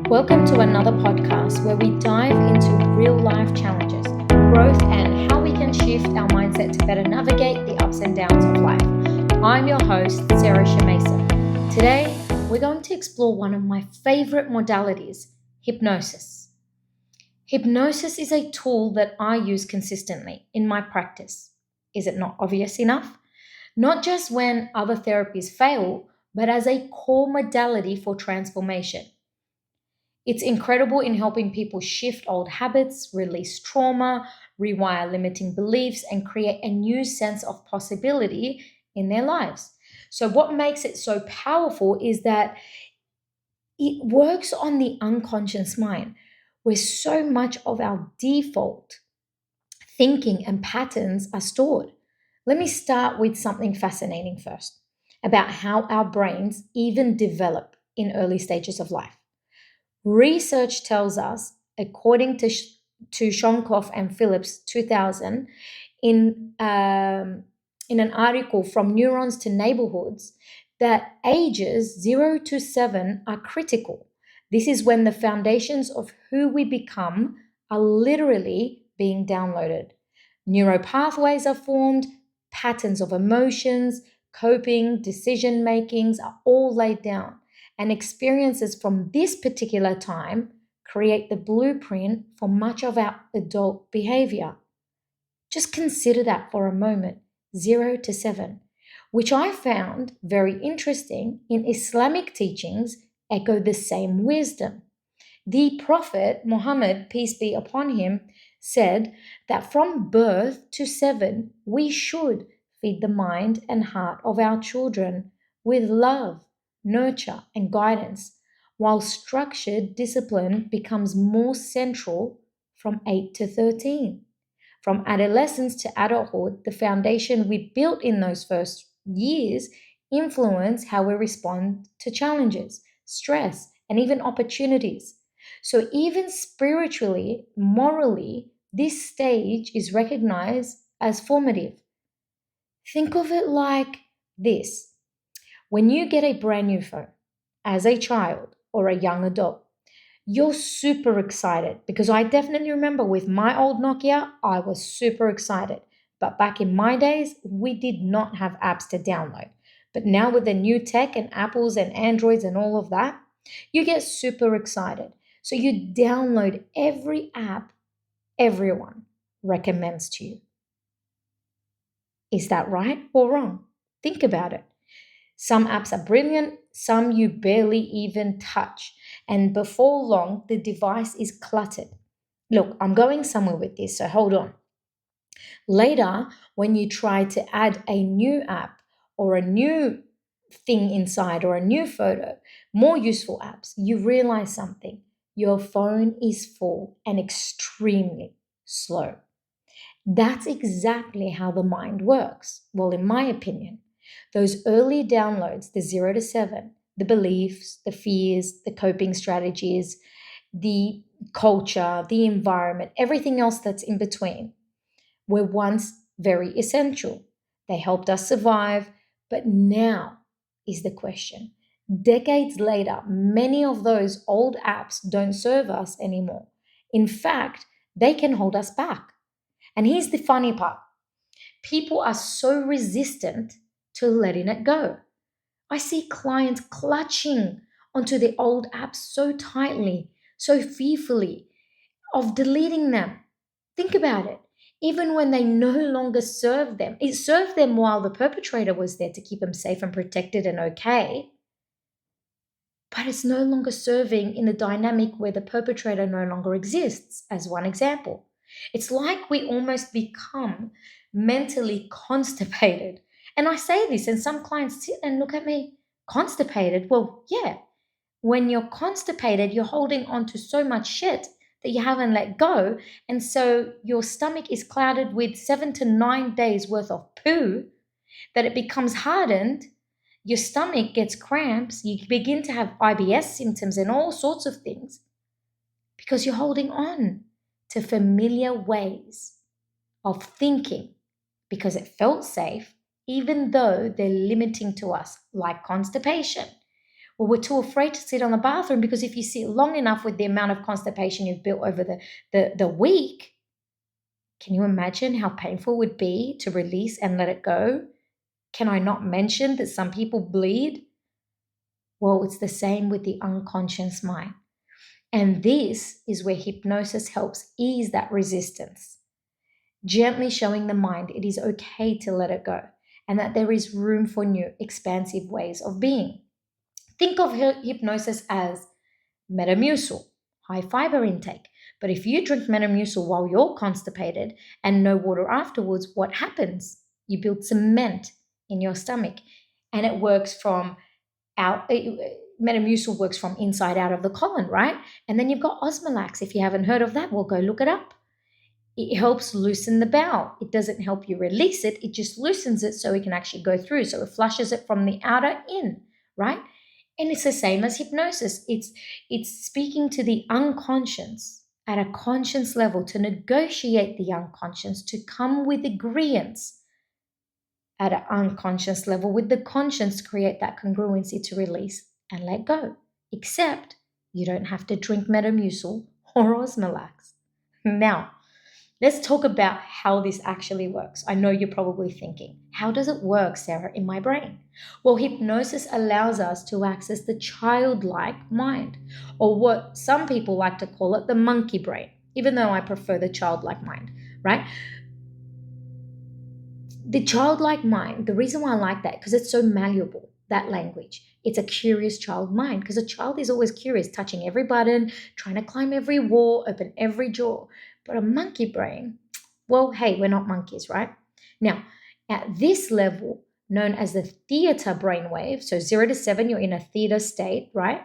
Welcome to another podcast where we dive into real life challenges, growth, and how we can shift our mindset to better navigate the ups and downs of life. I'm your host, Chemaissem. Today, we're going to explore one of my favorite modalities, hypnosis. Hypnosis is a tool that I use consistently in my practice. Is it not obvious enough? Not just when other therapies fail, but as a core modality for transformation. It's incredible in helping people shift old habits, release trauma, rewire limiting beliefs, and create a new sense of possibility in their lives. So, what makes it so powerful is that it works on the unconscious mind, where so much of our default thinking and patterns are stored. Let me start with something fascinating first about how our brains even develop in early stages of life. Research tells us, according to Shonkoff and Phillips 2000, in an article from Neurons to Neighborhoods, that ages 0 to 7 are critical. This is when the foundations of who we become are literally being downloaded. Neural pathways are formed, patterns of emotions, coping, decision makings are all laid down. And experiences from this particular time create the blueprint for much of our adult behavior. Just consider that for a moment, 0 to 7, which I found very interesting. In Islamic teachings echo the same wisdom. The Prophet Muhammad, peace be upon him, said that from birth to 7, we should feed the mind and heart of our children with love, nurture, and guidance, while structured discipline becomes more central from 8 to 13. From adolescence to adulthood, the foundation we built in those first years influence how we respond to challenges, stress, and even opportunities. So even spiritually, morally, this stage is recognized as formative. Think of it like this. When you get a brand new phone as a child or a young adult, you're super excited, because I definitely remember with my old Nokia, I was super excited. But back in my days, we did not have apps to download. But now with the new tech and Apples and Androids and all of that, you get super excited. So you download every app everyone recommends to you. Is that right or wrong? Think about it. Some apps are brilliant, some you barely even touch. And before long, the device is cluttered. Look, I'm going somewhere with this, so hold on. Later, when you try to add a new app or a new thing inside or a new photo, more useful apps, you realize something. Your phone is full and extremely slow. That's exactly how the mind works. Well, in my opinion. Those early downloads, the 0 to 7, the beliefs, the fears, the coping strategies, the culture, the environment, everything else that's in between, were once very essential. They helped us survive, but now is the question. Decades later, many of those old apps don't serve us anymore. In fact, they can hold us back. And here's the funny part. People are so resistant to letting it go. I see clients clutching onto the old apps so tightly, so fearfully of deleting them. Think about it. Even when they no longer serve them, it served them while the perpetrator was there to keep them safe and protected and okay. But it's no longer serving in the dynamic where the perpetrator no longer exists, as one example. It's like we almost become mentally constipated. And I say this, and some clients sit and look at me, constipated? Well, yeah. When you're constipated, you're holding on to so much shit that you haven't let go. And so your stomach is clouded with 7 to 9 days worth of poo that it becomes hardened. Your stomach gets cramps. You begin to have IBS symptoms and all sorts of things because you're holding on to familiar ways of thinking because it felt safe, even though they're limiting to us, like constipation. Well, we're too afraid to sit on the bathroom because if you sit long enough with the amount of constipation you've built over the week, can you imagine how painful it would be to release and let it go? Can I not mention that some people bleed? Well, it's the same with the unconscious mind. And this is where hypnosis helps ease that resistance, gently showing the mind it is okay to let it go and that there is room for new, expansive ways of being. Think of hypnosis as Metamucil, high fiber intake. But if you drink Metamucil while you're constipated and no water afterwards, what happens? You build cement in your stomach, and it works from out. Metamucil works from inside out of the colon, right? And then you've got Osmolax. If you haven't heard of that, well, go look it up. It helps loosen the bowel. It doesn't help you release it. It just loosens it so it can actually go through. So it flushes it from the outer in, right? And it's the same as hypnosis. It's speaking to the unconscious at a conscious level to negotiate the unconscious, to come with agreements at an unconscious level with the conscious to create that congruency to release and let go. Except you don't have to drink Metamucil or Osmolax. Now, let's talk about how this actually works. I know you're probably thinking, how does it work, Sarah, in my brain? Well, hypnosis allows us to access the childlike mind, or what some people like to call it the monkey brain, even though I prefer the childlike mind, right? The childlike mind, the reason why I like that, because it's so malleable, that language. It's a curious child mind, because a child is always curious, touching every button, trying to climb every wall, open every door. But a monkey brain, well, hey, we're not monkeys, right? Now, at this level, known as the theta brainwave, so 0 to 7, you're in a theta state, right?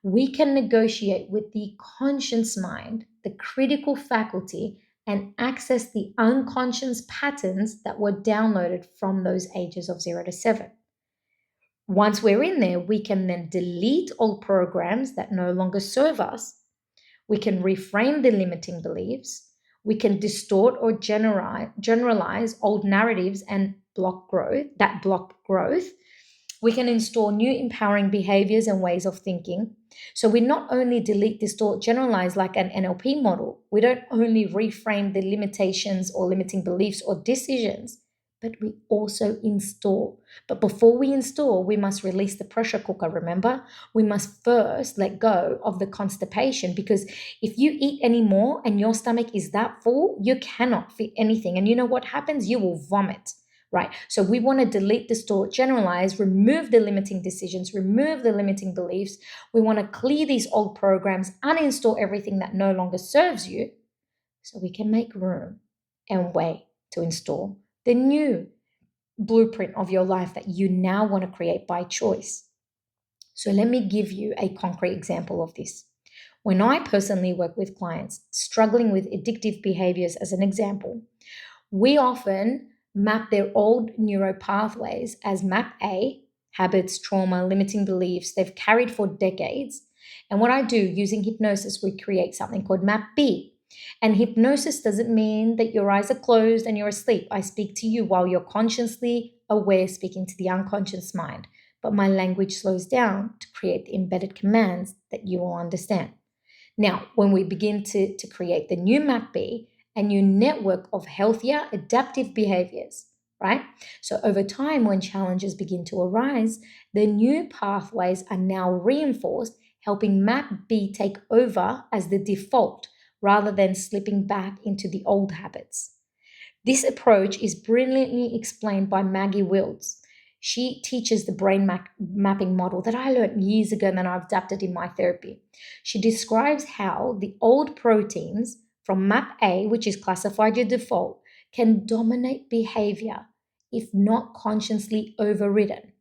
We can negotiate with the conscious mind, the critical faculty, and access the unconscious patterns that were downloaded from those ages of 0 to 7. Once we're in there, we can then delete old programs that no longer serve us. We can reframe the limiting beliefs. We can distort or generalize old narratives and block growth. We can install new empowering behaviors and ways of thinking. So we not only delete, distort, generalize like an NLP model. We don't only reframe the limitations or limiting beliefs or decisions, but we also install. But before we install, we must release the pressure cooker, remember? We must first let go of the constipation, because if you eat any more and your stomach is that full, you cannot fit anything. And you know what happens? You will vomit, right? So we want to delete, distort, generalize, remove the limiting decisions, remove the limiting beliefs. We want to clear these old programs, uninstall everything that no longer serves you, so we can make room and way to install the new blueprint of your life that you now want to create by choice. So let me give you a concrete example of this. When I personally work with clients struggling with addictive behaviors, as an example, we often map their old neuro pathways as map A, habits, trauma, limiting beliefs they've carried for decades. And what I do using hypnosis, we create something called map B. And hypnosis doesn't mean that your eyes are closed and you're asleep. I speak to you while you're consciously aware, speaking to the unconscious mind. But my language slows down to create the embedded commands that you will understand. Now, when we begin to create the new map B, a new network of healthier adaptive behaviors, right? So over time, when challenges begin to arise, the new pathways are now reinforced, helping map B take over as the default, rather than slipping back into the old habits. This approach is brilliantly explained by Maggie Wilds. She teaches the brain mapping model that I learned years ago and I've adapted in my therapy. She describes how the old proteins from map A, which is classified your default, can dominate behavior if not consciously overridden.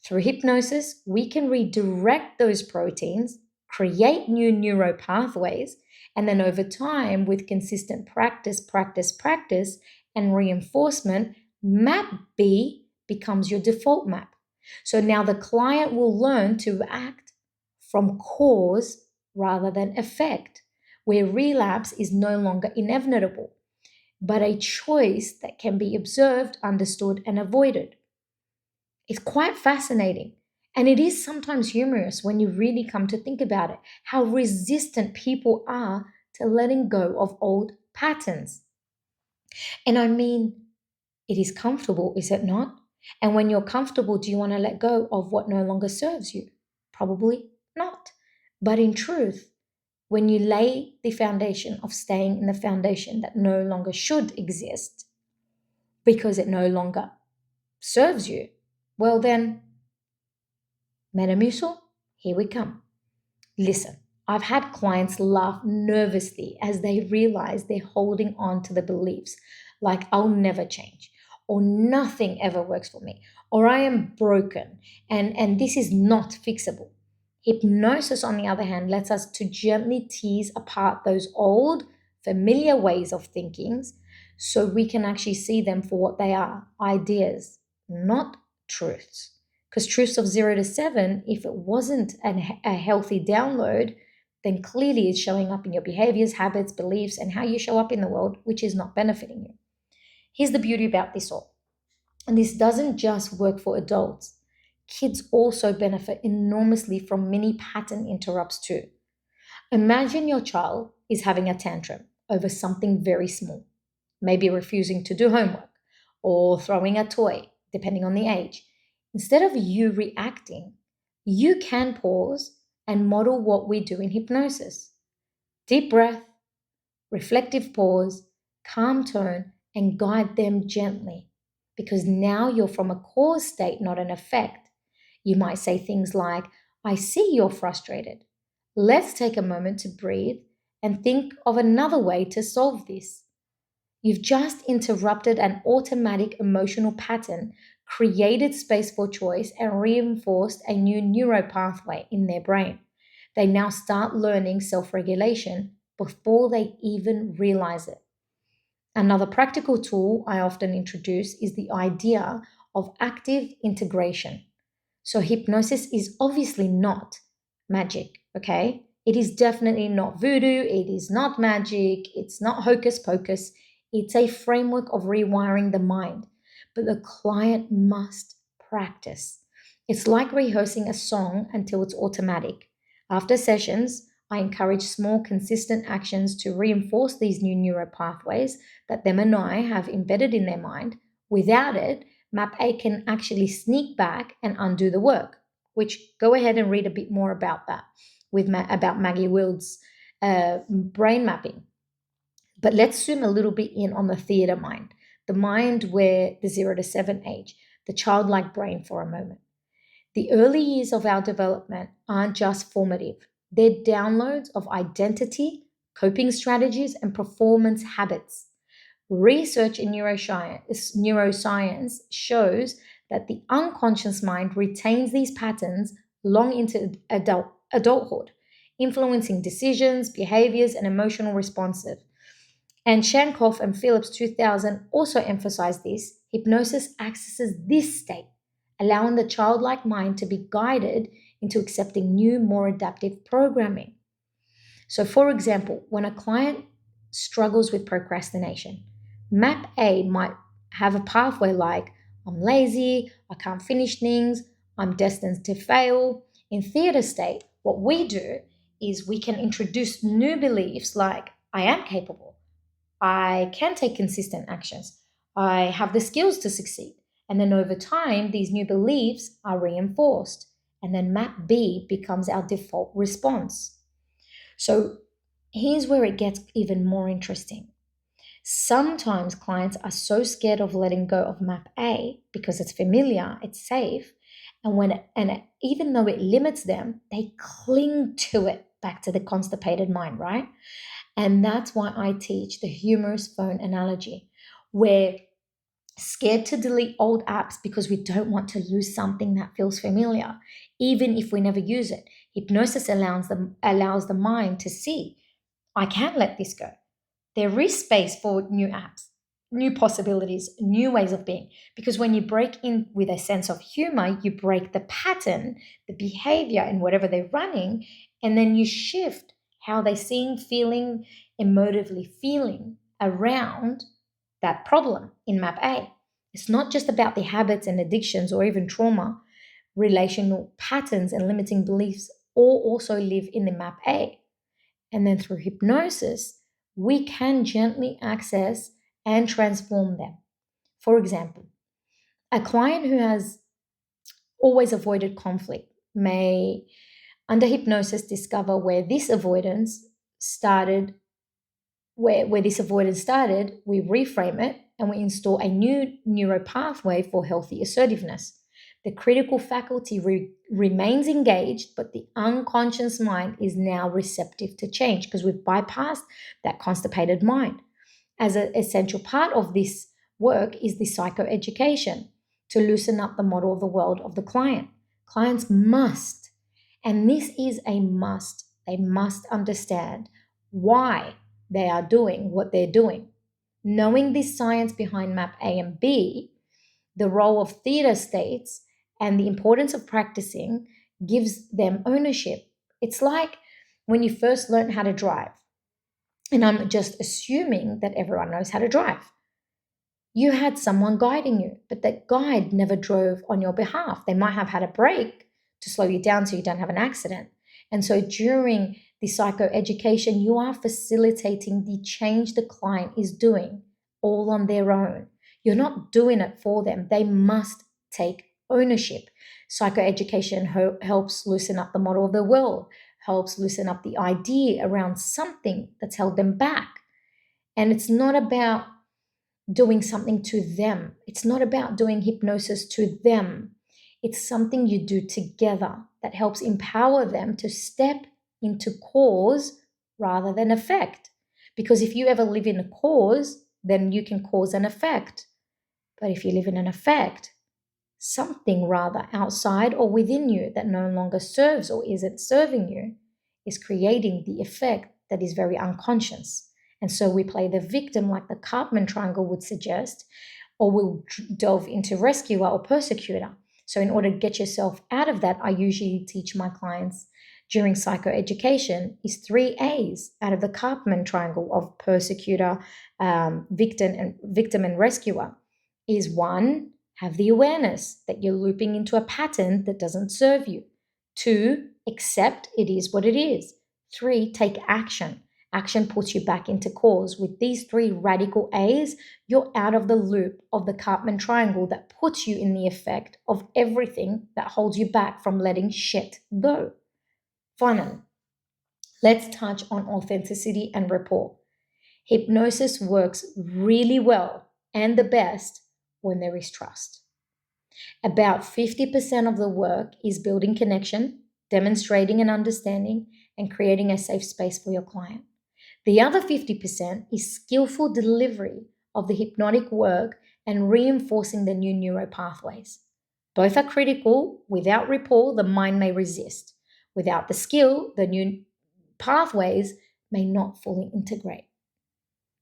Through hypnosis, we can redirect those proteins, create new neuro pathways, and then over time, with consistent practice, and reinforcement, map B becomes your default map. So now the client will learn to act from cause rather than effect, where relapse is no longer inevitable, but a choice that can be observed, understood, and avoided. It's quite fascinating. And it is sometimes humorous when you really come to think about it, how resistant people are to letting go of old patterns. And I mean, it is comfortable, is it not? And when you're comfortable, do you want to let go of what no longer serves you? Probably not. But in truth, when you lay the foundation of staying in the foundation that no longer should exist because it no longer serves you, well then, Metamucil, here we come. Listen, I've had clients laugh nervously as they realize they're holding on to the beliefs like I'll never change, or nothing ever works for me, or I am broken, and this is not fixable. Hypnosis, on the other hand, lets us to gently tease apart those old, familiar ways of thinking so we can actually see them for what they are, ideas, not truths. Because truths of 0 to 7, if it wasn't a healthy download, then clearly it's showing up in your behaviors, habits, beliefs, and how you show up in the world, which is not benefiting you. Here's the beauty about this all. And this doesn't just work for adults. Kids also benefit enormously from mini pattern interrupts too. Imagine your child is having a tantrum over something very small, maybe refusing to do homework or throwing a toy, depending on the age. Instead of you reacting, you can pause and model what we do in hypnosis. Deep breath, reflective pause, calm tone, and guide them gently. Because now you're from a cause state, not an effect. You might say things like, I see you're frustrated. Let's take a moment to breathe and think of another way to solve this. You've just interrupted an automatic emotional pattern, created space for choice, and reinforced a new neuropathway in their brain. They now start learning self regulation before they even realize it. Another practical tool I often introduce is the idea of active integration. So, hypnosis is obviously not magic, okay? It is definitely not voodoo, it is not magic, it's not hocus pocus. It's a framework of rewiring the mind, but the client must practice. It's like rehearsing a song until it's automatic. After sessions, I encourage small, consistent actions to reinforce these new neural pathways that them and I have embedded in their mind. Without it, MAP-A can actually sneak back and undo the work, which go ahead and read a bit more about that about Maggie Wild's brain mapping. But let's zoom a little bit in on the theater mind, the mind where the 0 to 7 age, the childlike brain for a moment. The early years of our development aren't just formative. They're downloads of identity, coping strategies, and performance habits. Research in neuroscience shows that the unconscious mind retains these patterns long into adulthood, influencing decisions, behaviors, and emotional responses. And Shankoff and Phillips 2000 also emphasized this. Hypnosis accesses this state, allowing the childlike mind to be guided into accepting new, more adaptive programming. So, for example, when a client struggles with procrastination, MAP-A might have a pathway like, I'm lazy, I can't finish things, I'm destined to fail. In theater state, what we do is we can introduce new beliefs like, I am capable, I can take consistent actions, I have the skills to succeed. And then over time, these new beliefs are reinforced. And then MAP-B becomes our default response. So here's where it gets even more interesting. Sometimes clients are so scared of letting go of MAP-A because it's familiar, it's safe, even though it limits them, they cling to it back to the constipated mind, right? And that's why I teach the humorous phone analogy. We're scared to delete old apps because we don't want to lose something that feels familiar, even if we never use it. Hypnosis allows the mind to see, I can't let this go. There is space for new apps, new possibilities, new ways of being. Because when you break in with a sense of humor, you break the pattern, the behavior, and whatever they're running, and then you shift how they're seeing, feeling, emotively feeling around that problem in MAP-A. It's not just about the habits and addictions or even trauma, relational patterns and limiting beliefs all also live in the map A. And then through hypnosis, we can gently access and transform them. For example, a client who has always avoided conflict may, under hypnosis, discover where this avoidance started. Where this avoidance started, we reframe it and we install a new neuro pathway for healthy assertiveness. The critical faculty remains engaged, but the unconscious mind is now receptive to change because we've bypassed that constipated mind. As an essential part of this work is the psychoeducation to loosen up the model of the world of the client. Clients must, and this is a must, they must understand why they are doing what they're doing. Knowing this science behind map A and B, the role of theta states, and the importance of practicing gives them ownership. It's like when you first learn how to drive, and I'm just assuming that everyone knows how to drive. You had someone guiding you, but that guide never drove on your behalf. They might have had a brake to slow you down so you don't have an accident. And so during the psychoeducation, you are facilitating the change the client is doing all on their own. You're not doing it for them. They must take ownership. Psychoeducation helps loosen up the model of the world, helps loosen up the idea around something that's held them back. And it's not about doing something to them. It's not about doing hypnosis to them. It's something you do together that helps empower them to step into cause rather than effect. Because if you ever live in a cause, then you can cause an effect. But if you live in an effect, something rather outside or within you that no longer serves or isn't serving you is creating the effect that is very unconscious. And so we play the victim like the Karpman triangle would suggest, or we'll delve into rescuer or persecutor. So in order to get yourself out of that, I usually teach my clients during psychoeducation is 3 A's out of the Karpman triangle of persecutor, victim and rescuer. Is 1, have the awareness that you're looping into a pattern that doesn't serve you. 2, accept it is what it is. 3, take action. Action puts you back into cause. With these 3 radical A's, you're out of the loop of the Karpman triangle that puts you in the effect of everything that holds you back from letting shit go. Finally, let's touch on authenticity and rapport. Hypnosis works really well and the best when there is trust. About 50% of the work is building connection, demonstrating an understanding, and creating a safe space for your client. The other 50% is skillful delivery of the hypnotic work and reinforcing the new neuro pathways. Both are critical. Without rapport, the mind may resist. Without the skill, the new pathways may not fully integrate.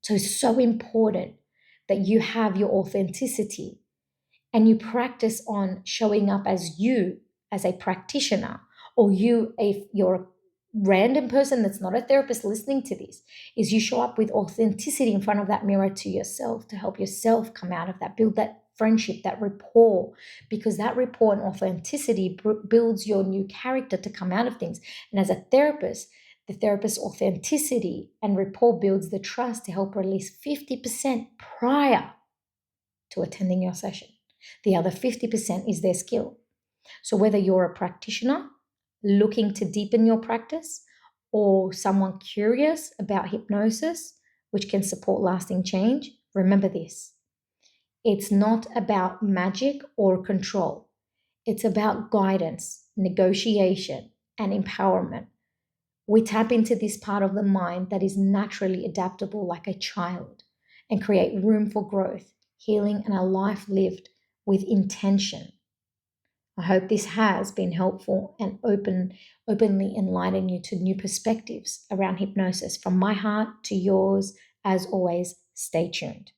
So it's so important that you have your authenticity and you practice on showing up as you, as a practitioner, or you, if you're a random person that's not a therapist listening to this, is you show up with authenticity in front of that mirror to yourself to help yourself come out of that, build that friendship, that rapport, because that rapport and authenticity builds your new character to come out of things. And as a therapist, the therapist's authenticity and rapport builds the trust to help release 50% prior to attending your session. The other 50% is their skill. So whether you're a practitioner looking to deepen your practice or someone curious about hypnosis, which can support lasting change, remember this. It's not about magic or control. It's about guidance, negotiation, and empowerment. We tap into this part of the mind that is naturally adaptable like a child and create room for growth, healing, and a life lived with intention. I hope this has been helpful and openly enlighten you to new perspectives around hypnosis. From my heart to yours, as always, stay tuned.